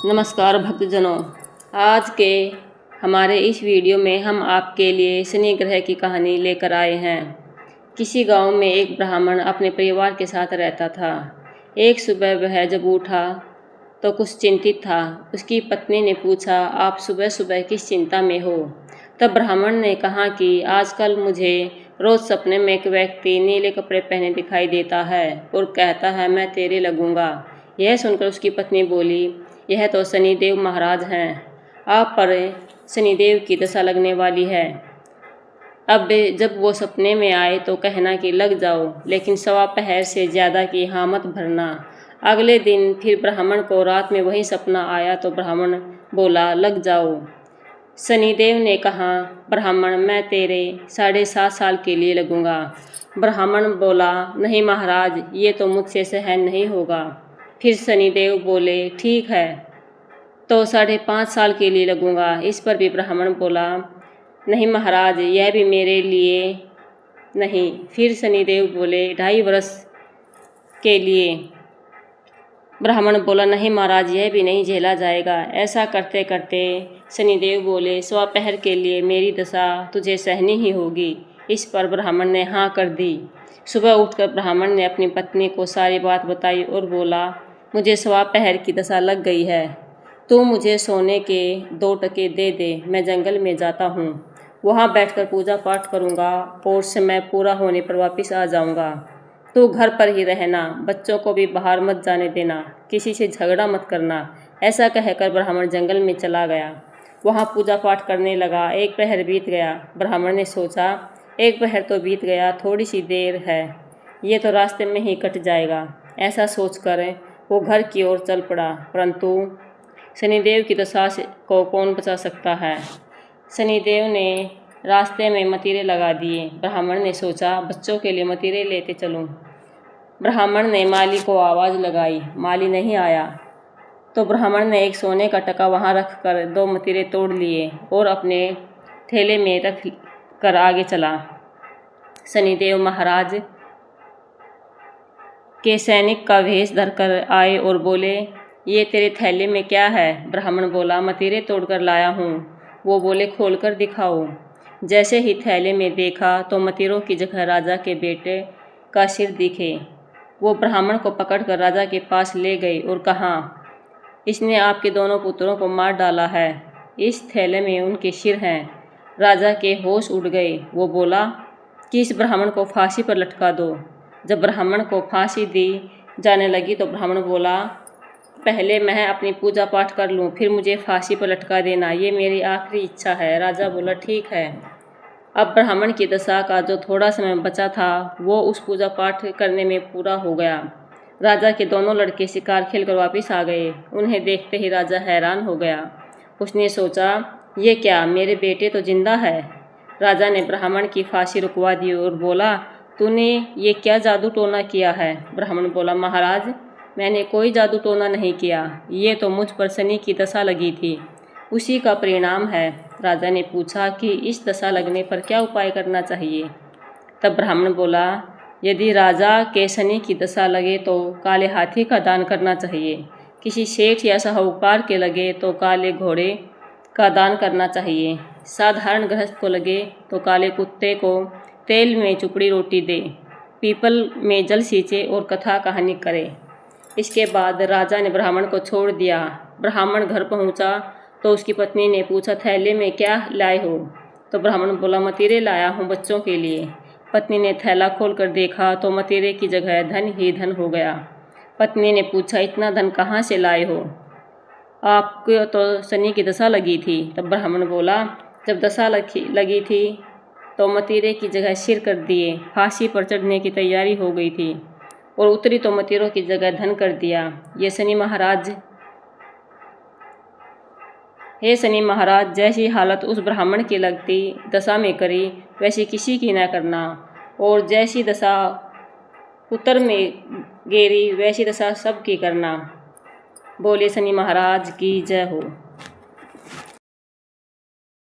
नमस्कार भक्तजनों, आज के हमारे इस वीडियो में हम आपके लिए शनि ग्रह की कहानी लेकर आए हैं। किसी गांव में एक ब्राह्मण अपने परिवार के साथ रहता था। एक सुबह वह जब उठा तो कुछ चिंतित था। उसकी पत्नी ने पूछा, आप सुबह सुबह किस चिंता में हो? तब ब्राह्मण ने कहा कि आजकल मुझे रोज सपने में एक व्यक्ति नीले कपड़े पहने दिखाई देता है और कहता है मैं तेरे लगूंगा। यह सुनकर उसकी पत्नी बोली, यह तो शनिदेव महाराज हैं। आप पर शनिदेव की दशा लगने वाली है। अब जब वो सपने में आए तो कहना कि लग जाओ, लेकिन सवा पहर से ज़्यादा की हाँ मत भरना। अगले दिन फिर ब्राह्मण को रात में वही सपना आया तो ब्राह्मण बोला, लग जाओ। शनिदेव ने कहा, ब्राह्मण मैं तेरे 7.5 साल के लिए लगूंगा। ब्राह्मण बोला, नहीं महाराज, ये तो मुझसे सहन नहीं होगा। फिर शनिदेव बोले, ठीक है तो 5.5 साल के लिए लगूंगा। इस पर भी ब्राह्मण बोला, नहीं महाराज, यह भी मेरे लिए नहीं। फिर शनिदेव बोले, 2.5 वर्ष के लिए। ब्राह्मण बोला, नहीं महाराज, यह भी नहीं झेला जाएगा। ऐसा करते करते शनिदेव बोले, सवा पहर के लिए मेरी दशा तुझे सहनी ही होगी। इस पर ब्राह्मण ने हाँ कर दी। सुबह उठकर ब्राह्मण ने अपनी पत्नी को सारी बात बताई और बोला, मुझे सवा पहर की दशा लग गई है। तू मुझे सोने के 2 टके दे दे, मैं जंगल में जाता हूँ। वहाँ बैठकर पूजा पाठ करूँगा और समय पूरा होने पर वापस आ जाऊँगा। तू घर पर ही रहना, बच्चों को भी बाहर मत जाने देना, किसी से झगड़ा मत करना। ऐसा कहकर ब्राह्मण जंगल में चला गया। वहाँ पूजा पाठ करने लगा। 1 पहर बीत गया। ब्राह्मण ने सोचा, 1 पहर तो बीत गया, थोड़ी सी देर है, ये तो रास्ते में ही कट जाएगा। ऐसा सोचकर वो घर की ओर चल पड़ा। परंतु शनिदेव की दशा को कौन बचा सकता है। शनिदेव ने रास्ते में मतीरे लगा दिए। ब्राह्मण ने सोचा, बच्चों के लिए मतीरे लेते चलूं। ब्राह्मण ने माली को आवाज़ लगाई, माली नहीं आया तो ब्राह्मण ने एक सोने का टका वहां रखकर 2 मतीरे तोड़ लिए और अपने थैले में रख कर आगे चला। शनिदेव महाराज के सैनिक का वेश धरकर आए और बोले, ये तेरे थैले में क्या है? ब्राह्मण बोला, मतीरे तोड़कर लाया हूँ। वो बोले, खोलकर दिखाओ। जैसे ही थैले में देखा तो मतीरों की जगह राजा के बेटे का सिर दिखे। वो ब्राह्मण को पकड़कर राजा के पास ले गए और कहा, इसने आपके दोनों पुत्रों को मार डाला है। इस थैले में उनके सिर हैं। राजा के होश उड़ गए। वो बोला कि इस ब्राह्मण को फांसी पर लटका दो। जब ब्राह्मण को फांसी दी जाने लगी तो ब्राह्मण बोला, पहले मैं अपनी पूजा पाठ कर लूँ, फिर मुझे फांसी पर लटका देना, ये मेरी आखिरी इच्छा है। राजा बोला, ठीक है। अब ब्राह्मण की दशा का जो थोड़ा समय बचा था वो उस पूजा पाठ करने में पूरा हो गया। राजा के दोनों लड़के शिकार खेलकर वापस आ गए। उन्हें देखते ही राजा हैरान हो गया। उसने सोचा, ये क्या, मेरे बेटे तो जिंदा है। राजा ने ब्राह्मण की फांसी रुकवा दी और बोला, तूने ये क्या जादू टोना किया है? ब्राह्मण बोला, महाराज, मैंने कोई जादू टोना नहीं किया, ये तो मुझ पर शनि की दशा लगी थी, उसी का परिणाम है। राजा ने पूछा कि इस दशा लगने पर क्या उपाय करना चाहिए? तब ब्राह्मण बोला, यदि राजा के शनि की दशा लगे तो काले हाथी का दान करना चाहिए। किसी सेठ या साहूकार के लगे तो काले घोड़े का दान करना चाहिए। साधारण गृहस्थ को लगे तो काले कुत्ते को तेल में चुपड़ी रोटी दे, पीपल में जल सींचे और कथा कहानी करे। इसके बाद राजा ने ब्राह्मण को छोड़ दिया। ब्राह्मण घर पहुंचा तो उसकी पत्नी ने पूछा, थैले में क्या लाए हो? तो ब्राह्मण बोला, मतीरे लाया हूँ बच्चों के लिए। पत्नी ने थैला खोलकर देखा तो मतीरे की जगह धन ही धन हो गया। पत्नी ने पूछा, इतना धन कहाँ से लाए हो? आपको तो शनि की दशा लगी थी। तब ब्राह्मण बोला, जब दशा लगी थी तो मतीरे की जगह सिर कर दिए। फांसी पर चढ़ने की तैयारी हो गई थी और उतरी तो मतीरों की जगह धन कर दिया। हे शनि महाराज, जैसी हालत उस ब्राह्मण की लगती दशा में करी वैसी किसी की न करना, और जैसी दशा उत्तर में गेरी वैसी दशा सबकी करना। बोले शनि महाराज की जय हो।